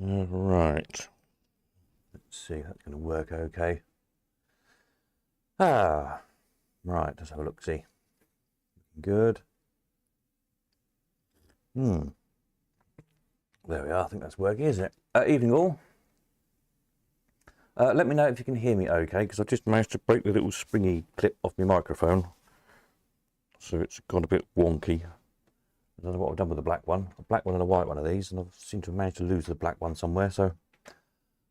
Right. Let's see, that's going to work okay. Right, let's have a look, see. Good. There we are, I think that's working, isn't it? Evening all. Let me know if you can hear me okay, because I've just managed to break the little springy clip off my microphone. So it's gone a bit wonky. I don't know what I've done with the black one. A black one and a white one of these, and I seem to have managed to lose the black one somewhere, so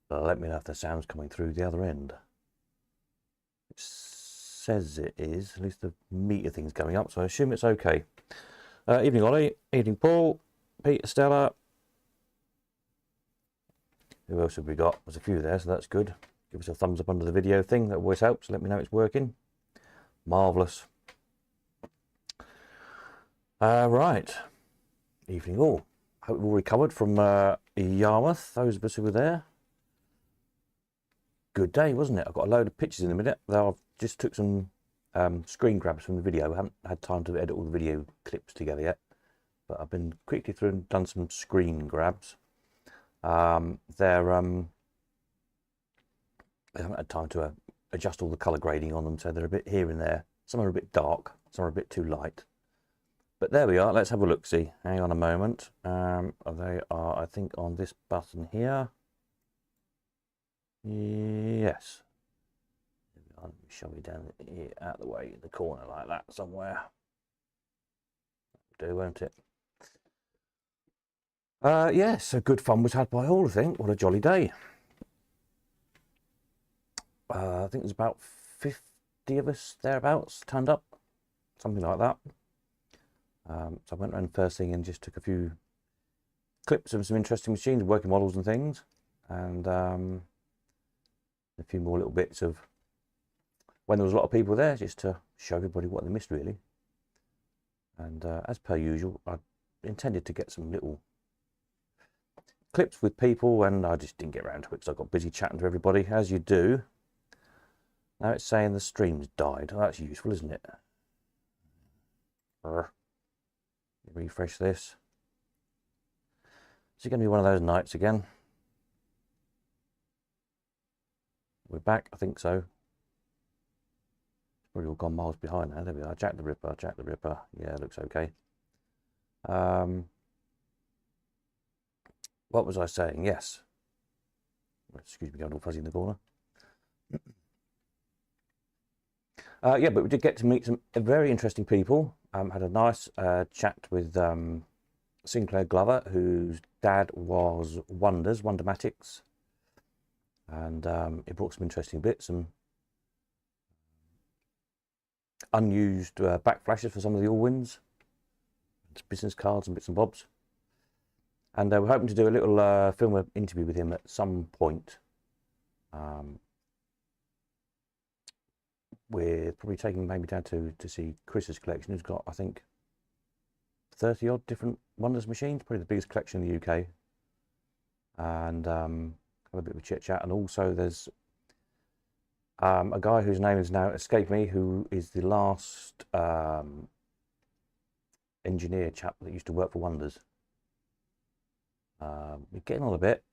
let me know if the sound's coming through the other end. It says it is, at least the meter thing's going up, so I assume it's okay. Evening Ollie, evening Paul, Peter, Stella. Who else have we got? There's a few there, so that's good. Give us a thumbs up under the video thing, that always helps. Let me know it's working. Marvellous. Right. Evening all. Hope we've all recovered from Yarmouth, those of us who were there. Good day, wasn't it? I've got a load of pictures in a minute. Though I've just took some screen grabs from the video. I haven't had time to edit all the video clips together yet. But I've been quickly through and done some screen grabs. They haven't had time to adjust all the colour grading on them, so they're a bit here and there. Some are a bit dark, some are a bit too light. But there we are, let's have a look-see. Hang on a moment. They are, I think, on this button here. Yes. Let me shove it down here, out of the way, in the corner like that somewhere. That'll do, won't it? Yeah, so good fun was had by all, I think. What a jolly day. I think there's about 50 of us thereabouts turned up, something like that. So I went around first thing and just took a few clips of some interesting machines, working models and things, and a few more little bits of when there was a lot of people there, just to show everybody what they missed, really. And as per usual, I intended to get some little clips with people, and I just didn't get around to it because I got busy chatting to everybody, as you do. Now it's saying the stream's died. Oh, that's useful, isn't it? Refresh this. Is it going to be one of those nights again? We're back, I think so. It's probably all gone miles behind now. There we are. Jack the Ripper, Jack the Ripper. Yeah, looks okay. What was I saying? Yes. Excuse me, going all fuzzy in the corner. Yeah, but we did get to meet some very interesting people. Had a nice chat with Sinclair Glover, whose dad was Wondermatics, and he brought some interesting bits, some unused back flashes for some of the Allwinds, business cards and bits and bobs. And we're hoping to do a little film interview with him at some point. We're probably taking maybe down to see Chris's collection, who's got, I think, 30 odd different Wonders machines, probably the biggest collection in the UK. And have a bit of a chit chat. And also there's a guy whose name has now escaped me, who is the last engineer chap that used to work for Wonders. We're getting on a bit.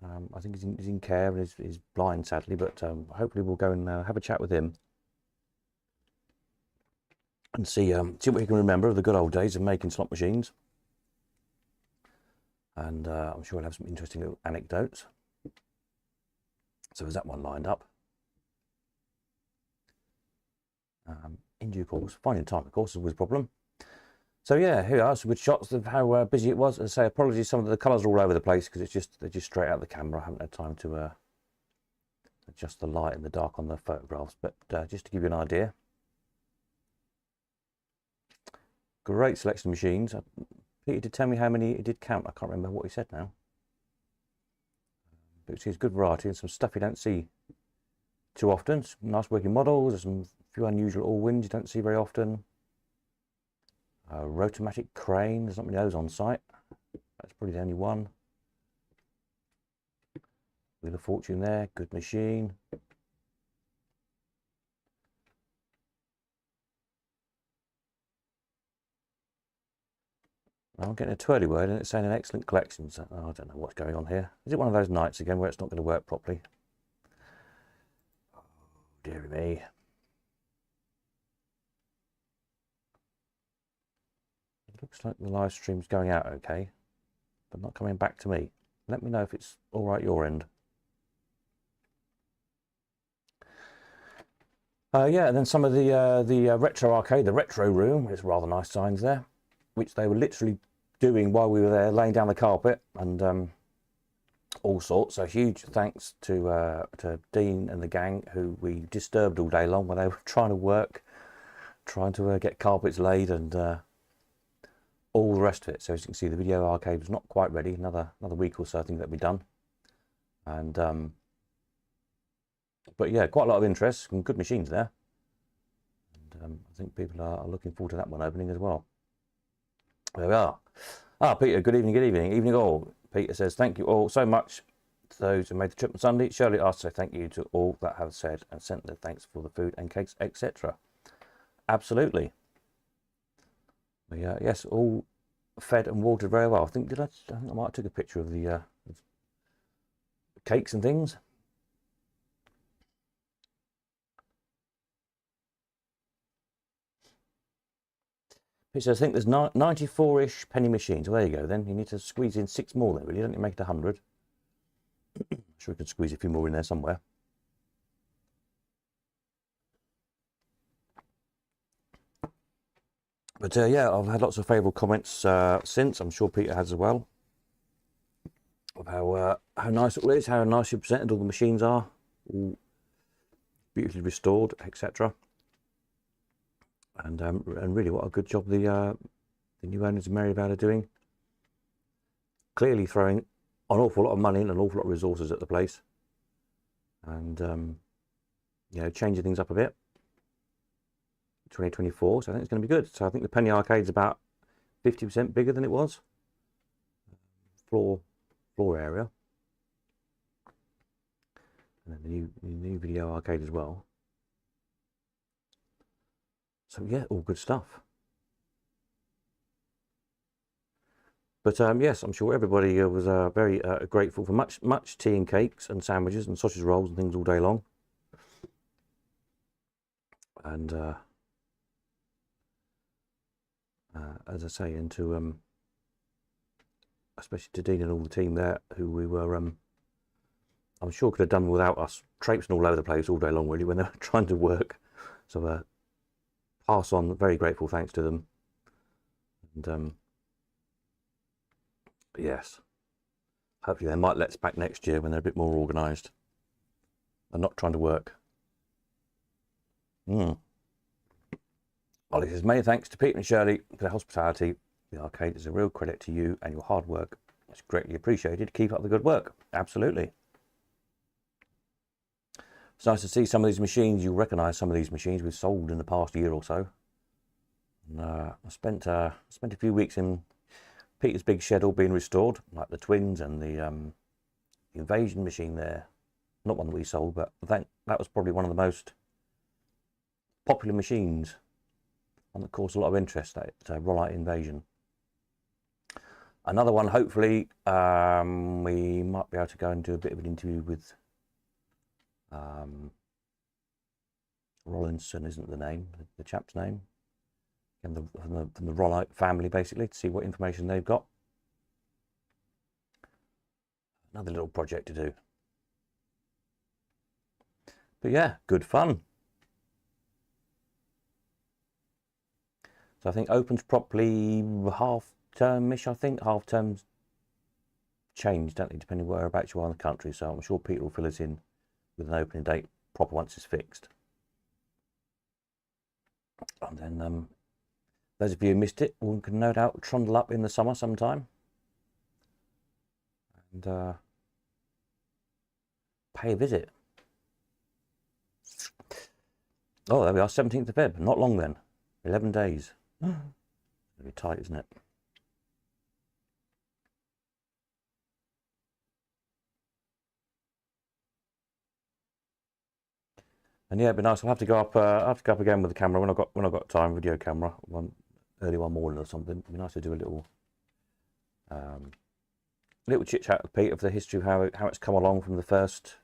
I think he's in care and he's blind, sadly, but hopefully we'll go and have a chat with him and see what he can remember of the good old days of making slot machines. And I'm sure we'll have some interesting little anecdotes. So there's that one lined up. In due course, finding time, of course, is always a problem. So yeah, here we are, some good shots of how busy it was. As I say, apologies, some of the colours are all over the place because they're just straight out of the camera. I haven't had time to adjust the light and the dark on the photographs, but just to give you an idea. Great selection of machines. Peter did tell me how many he did count. I can't remember what he said now. But it's good variety and some stuff you don't see too often. Some nice working models, there's some few unusual Allwinds you don't see very often. Rotomatic crane, there's not many of those on site. That's probably the only one. Wheel of Fortune there, good machine. I'm getting a twirly word and it's saying an excellent collection. So, oh, I don't know what's going on here. Is it one of those nights again where it's not going to work properly? Oh, dear me. It looks like the live stream's going out okay, but not coming back to me. Let me know if it's all right your end. Yeah, and then some of the retro arcade, the retro room, there's rather nice signs there, which they were literally doing while we were there, laying down the carpet and all sorts. So huge thanks to Dean and the gang who we disturbed all day long when they were trying to work, trying to get carpets laid and all the rest of it. So as you can see, the video arcade was not quite ready. Another week or so I think that'll be done. And but yeah, quite a lot of interest, some good machines there. And I think people are looking forward to that one opening as well. There we are. Ah, Peter, good evening, evening all. Peter says, thank you all so much to those who made the trip on Sunday. Shirley asked to say thank you to all that have said and sent their thanks for the food and cakes, etc. Absolutely. Yes, all fed and watered very well. I think I might have took a picture of the cakes and things. He says, I think there's 94-ish penny machines. Well, there you go then. You need to squeeze in 6 more then, really, don't you? Make it 100. I'm sure we could squeeze a few more in there somewhere. But yeah, I've had lots of favourable comments since. I'm sure Peter has as well. Of how nice it all is, how nice you presented all the machines are, all beautifully restored, etc. And really, what a good job the new owners of Merivale are doing. Clearly throwing an awful lot of money and an awful lot of resources at the place, and you know, changing things up a bit. 2024, so I think it's going to be good. So I think the Penny Arcade's about 50% bigger than it was. Floor area, and then the new video arcade as well. So yeah, all good stuff. But yes, I'm sure everybody was very grateful for much tea and cakes and sandwiches and sausage rolls and things all day long. And as I say, and to especially to Dean and all the team there, who we were, I'm sure could have done without us traipsing all over the place all day long, really, when they were trying to work. So pass on very grateful thanks to them. And yes, hopefully they might let us back next year when they're a bit more organised and not trying to work. Ollie says, many thanks to Peter and Shirley for their hospitality. The arcade is a real credit to you and your hard work. It's greatly appreciated. Keep up the good work. Absolutely. It's nice to see some of these machines. You'll recognise some of these machines we've sold in the past year or so. And, I spent a few weeks in Peter's big shed, all being restored, like the Twins and the Invasion machine there. Not one that we sold, but I think that was probably one of the most popular machines, and that caused a lot of interest, that Rollite Invasion. Another one, hopefully, we might be able to go and do a bit of an interview with Rollinson, isn't the name, the chap's name, and from the Rollite family, basically, to see what information they've got. Another little project to do. But yeah, good fun. So I think opens properly half-term-ish, I think. Half-terms change, don't they, depending whereabouts you are in the country. So I'm sure Peter will fill us in with an opening date proper once it's fixed. And then those of you who missed it, we can no doubt trundle up in the summer sometime and pay a visit. Oh, there we are, 17th of Feb. Not long then. 11 days. It's going to be tight, isn't it? And yeah, it'd be nice. I'll have to go up. I have to go up again with the camera when I got time, video camera, early one morning or something. It'd be nice to do a little Little chit chat with Pete of the history of how it's come along from the first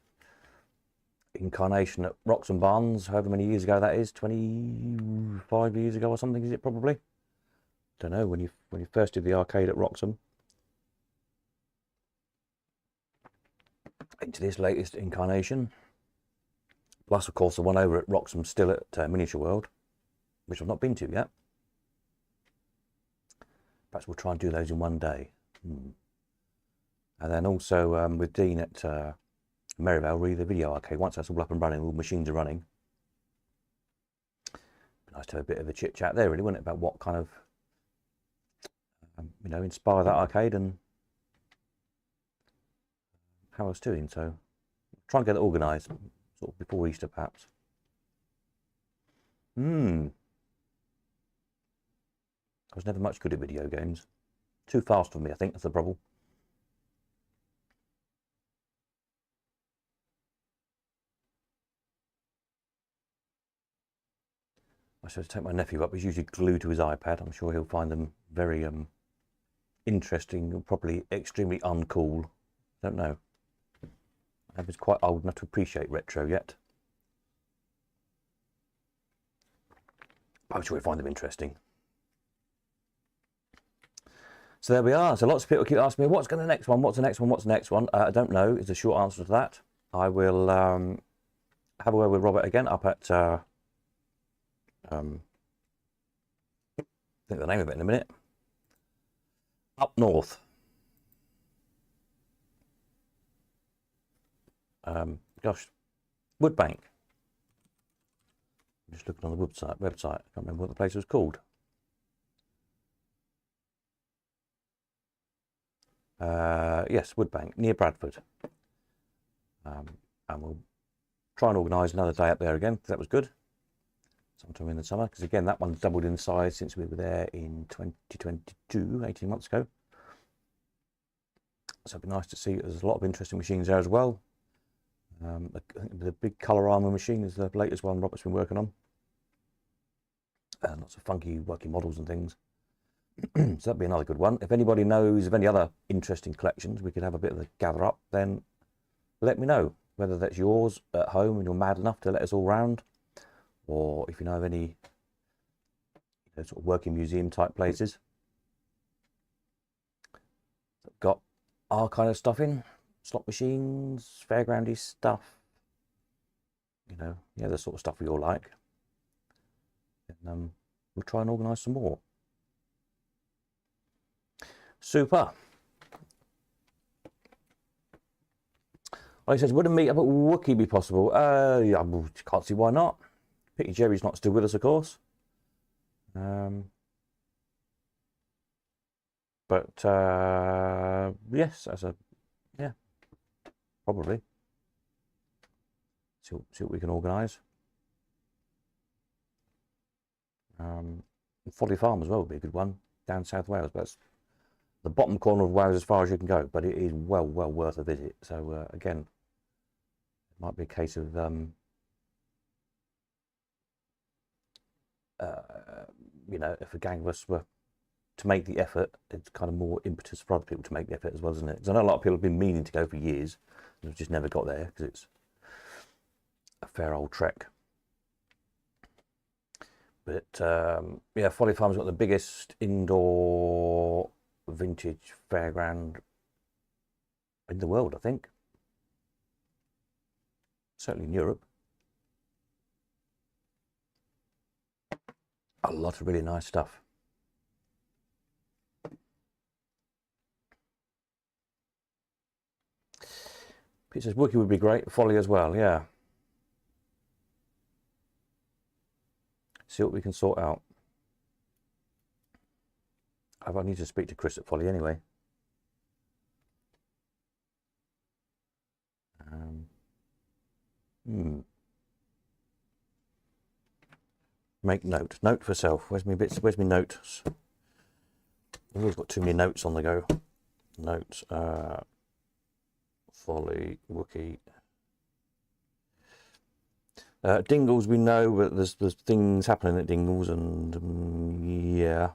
incarnation at Roxham Barns, however many years ago that is, 25 years ago or something, is it probably? Don't know, when you first did the arcade at Roxham, into this latest incarnation, plus of course the one over at Roxham still at Miniature World, which I've not been to yet. Perhaps we'll try and do those in one day. And then also with Dean at Merivale, really the video arcade, once that's all up and running, all the machines are running, nice to have a bit of a chit chat there, really, wouldn't it, about what kind of you know, inspire that arcade and how it's doing. So try and get it organised sort of before Easter, perhaps. I was never much good at video games. Too fast for me, I think that's the problem. I should take my nephew up. He's usually glued to his iPad. I'm sure he'll find them very interesting and probably extremely uncool. Don't know. I was quite old enough to appreciate retro yet. I'm sure he'll find them interesting. So there we are. So lots of people keep asking me, what's going to the next one? What's the next one? What's the next one? I don't know is the short answer to that. I will have a word with Robert again up at think the name of it in a minute. Up north. Gosh, Woodbank. I'm just looking on the website. I can't remember what the place was called. Yes, Woodbank, near Bradford. And we'll try and organise another day up there again, because that was good. Sometime in the summer, because again, that one's doubled in size since we were there in 2022, 18 months ago. So it'd be nice to see. There's a lot of interesting machines there as well. I think the big Colorama machine is the latest one Robert's been working on. And lots of funky working models and things. So that'd be another good one. If anybody knows of any other interesting collections we could have a bit of a gather up, then let me know. Whether that's yours at home and you're mad enough to let us all round, or if you know of any sort of working museum type places that got our kind of stuff in, slot machines, fairgroundy stuff, the sort of stuff we all like. And we'll try and organise some more. Super. He says, would a meet up at Wookie be possible? Yeah, I can't see why not. Pity Jerry's not still with us, of course. But yes, probably. See what we can organise. Folly Farm as well would be a good one down South Wales. But that's the bottom corner of Wales as far as you can go. But it is well worth a visit. So again, it might be a case of if a gang of us were to make the effort, it's kind of more impetus for other people to make the effort as well, isn't it? Because I know a lot of people have been meaning to go for years and have just never got there because it's a fair old trek. But yeah, Folly Farm's got the biggest indoor vintage fairground in the world, I think. Certainly in Europe. A lot of really nice stuff. Pete says Wookie would be great. Folly as well, yeah. See what we can sort out. I need to speak to Chris at Folly anyway. Make note. Note for self. Where's my bits? Where's my notes? I've always got too many notes on the go. Notes. Folly, Wookie. Dingles, we know, but there's things happening at Dingles, and yeah,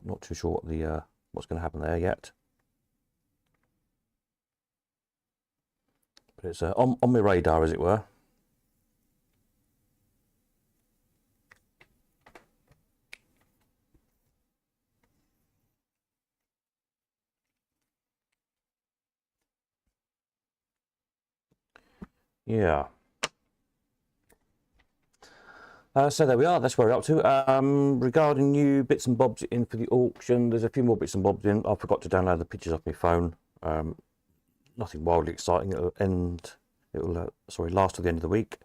not too sure what the what's going to happen there yet. But it's on my radar, as it were. Yeah. So there we are. That's where we're up to. Regarding new bits and bobs in for the auction, there's a few more bits and bobs in. I forgot to download the pictures off my phone. Nothing wildly exciting. It'll last till the end of the week.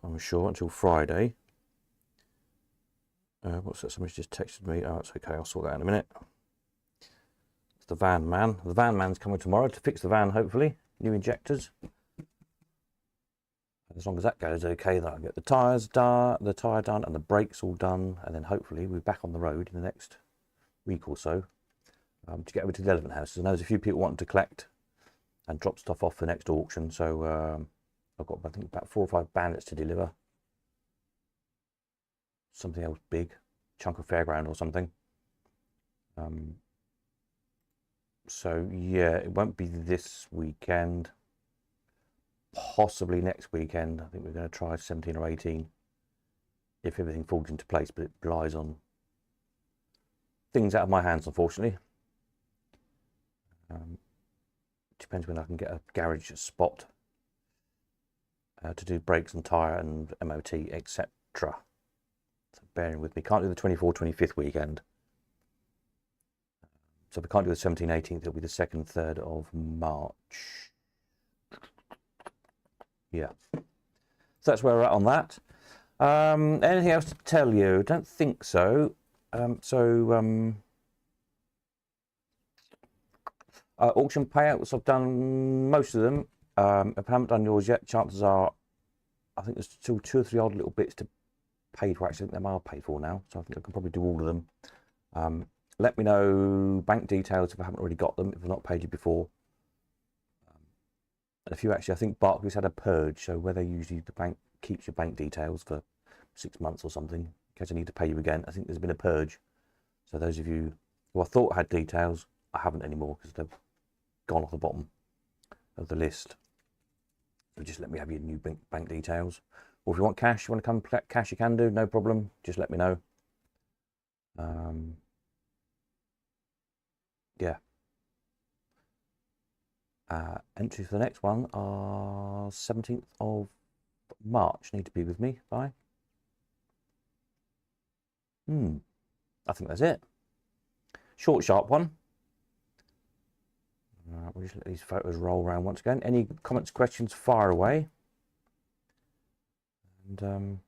I'm sure until Friday. What's that? Somebody's just texted me. Oh, it's okay. I'll sort that in a minute. It's the van man. The van man's coming tomorrow to fix the van. Hopefully, new injectors. As long as that goes okay, then I'll get the tyres done, and the brakes all done, and then hopefully we're back on the road in the next week or so to get over to the Elephant House. I know there's a few people wanting to collect and drop stuff off for the next auction, so I've got, I think, about 4 or 5 bandits to deliver. Something else big, chunk of fairground or something. So yeah, it won't be this weekend. Possibly next weekend. I think we're going to try 17 or 18 if everything falls into place, but it relies on things out of my hands, unfortunately. Depends when I can get a garage spot to do brakes and tyre and MOT, etc. So bearing with me, can't do the 24th, 25th weekend. So we can't do the 17th, 18th, it'll be the 2nd, 3rd of March. Yeah, so that's where we're at on that. Anything else to tell you? Don't think so. Auction payouts, I've done most of them. If I haven't done yours yet, chances are, I think there's still 2 or 3 odd little bits to pay for. Actually, I think they are paid for now, so I think I can probably do all of them. Let me know bank details if I haven't already got them, if I've not paid you before. And a few, actually, I think Barclays had a purge, so where they usually, the bank keeps your bank details for 6 months or something, in case I need to pay you again. I think there's been a purge. So those of you who I thought had details, I haven't anymore because they've gone off the bottom of the list. So just let me have your new bank details. Or if you want cash, you want to come collect cash, you can do, no problem. Just let me know. Yeah. Entries for the next one are 17th of March. Need to be with me by. I think that's it. Short, sharp one. We'll just let these photos roll around once again. Any comments, questions, fire away. And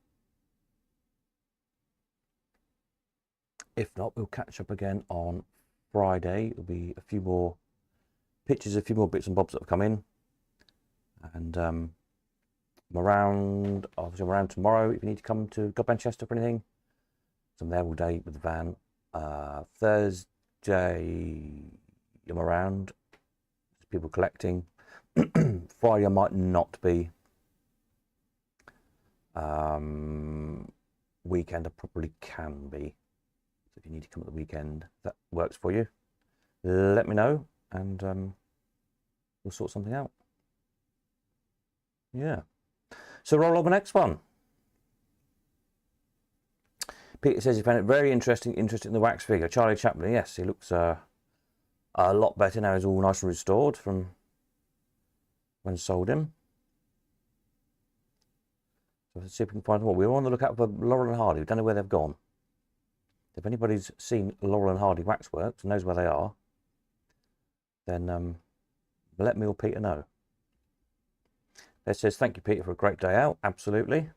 if not, we'll catch up again on Friday. There'll be a few more pictures, a few more bits and bobs that have come in. And I'm around, obviously I'm around tomorrow if you need to come to Godmanchester for anything. So I'm there all day with the van. Thursday, I'm around. There's people collecting. Friday I might not be. Weekend I probably can be. So if you need to come at the weekend, that works for you, let me know and we'll sort something out. Yeah. So roll on the next one. Peter says he found it very interesting in the wax figure. Charlie Chaplin, yes, he looks a lot better now. He's all nice and restored from when sold him. So let's see if we can find more. We're on the lookout for Laurel and Hardy. We don't know where they've gone. If anybody's seen Laurel and Hardy Waxworks and knows where they are, then let me or Peter know. It says, thank you, Peter, for a great day out. Absolutely.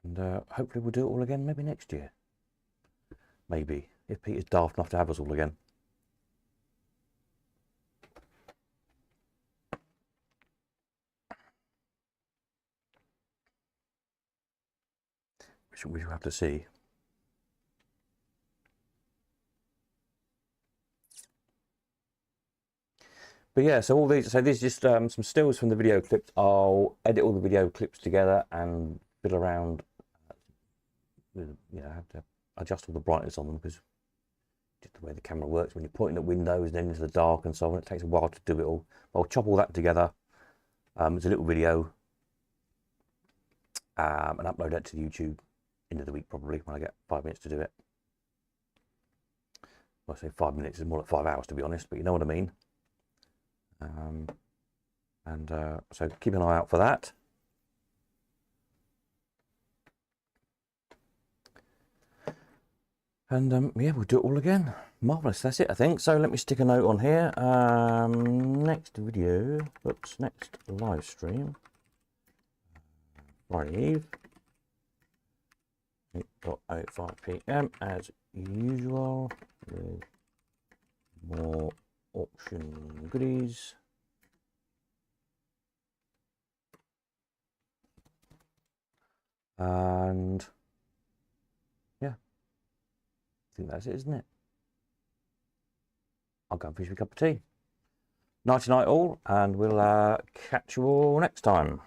And hopefully we'll do it all again maybe next year. Maybe, if Peter's daft enough to have us all again. Which we'll have to see. But yeah, so all these, so these are just some stills from the video clips. I'll edit all the video clips together and fiddle around. I have to adjust all the brightness on them because just the way the camera works when you're pointing at windows and then into the dark and so on. It takes a while to do it all. But I'll chop all that together. It's a little video and upload that to YouTube end of the week probably when I get 5 minutes to do it. Well, I say 5 minutes is more like 5 hours to be honest, but you know what I mean. So keep an eye out for that. And yeah, we'll do it all again. Marvelous, that's it I think. So let me stick a note on here. Next video, next live stream, Friday Eve, 8:05 PM as usual, with more auction goodies. And yeah, I think that's it, isn't it? I'll go and finish my cup of tea. Nighty night all, and we'll catch you all next time.